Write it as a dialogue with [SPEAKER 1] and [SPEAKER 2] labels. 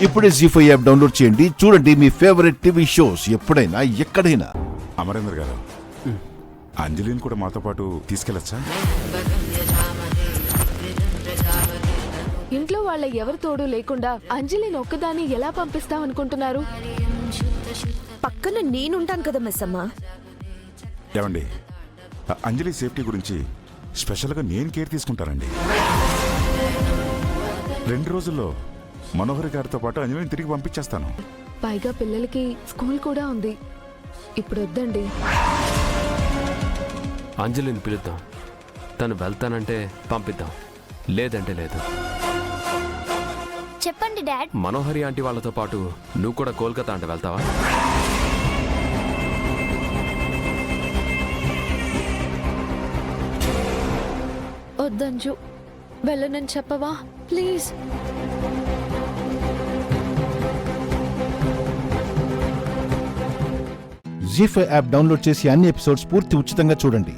[SPEAKER 1] ఇప్పుడే జీ5 app download చేయండి. చూడండి మీ ఫేవరెట్ టీవీ షోస్ ఎప్పుడైనా ఎక్కడైనా.
[SPEAKER 2] అమరేంద్ర గారు, అంజలిని కూడా మాతో పాటు తీసుకెళ్ళచ్చా?
[SPEAKER 3] ఇంట్లో వాళ్ళ ఎవరి తోడు లేకుండా అంజలిని ఒక్కదాన్ని ఎలా పంపిస్తామనుకుంటున్నారు?
[SPEAKER 4] పక్కన నేనుంటాను కదా మిస్ అమ్మ.
[SPEAKER 2] ఏమండి, అంజలి సేఫ్టీ గురించి స్పెషల్గా నేను కేర్ తీసుకుంటానండి. 2 రోజుల్లో మనోహరి గారితో పాటు అంజలిని తిరిగి పంపించేస్తాను.
[SPEAKER 3] పైగా పిల్లలకి స్కూల్ కూడా ఉంది. ఇప్పుడు వద్దండి.
[SPEAKER 5] అంజలిని పిలుద్దాం. తను వెళ్తానంటే పంపిద్దాం, లేదంటే లేదు.
[SPEAKER 6] చెప్పండి డాడ్.
[SPEAKER 5] మనోహరి ఆంటీ వాళ్ళతో పాటు నువ్వు కూడా కోల్కతా అంటే వెళ్తావా?
[SPEAKER 3] వద్దంజు, వెళ్ళనని చెప్పవా ప్లీజ్.
[SPEAKER 1] జీ5 యాప్ డౌన్లోడ్ చేసి అన్ని ఎపిసోడ్స్ పూర్తి ఉచితంగా చూడండి.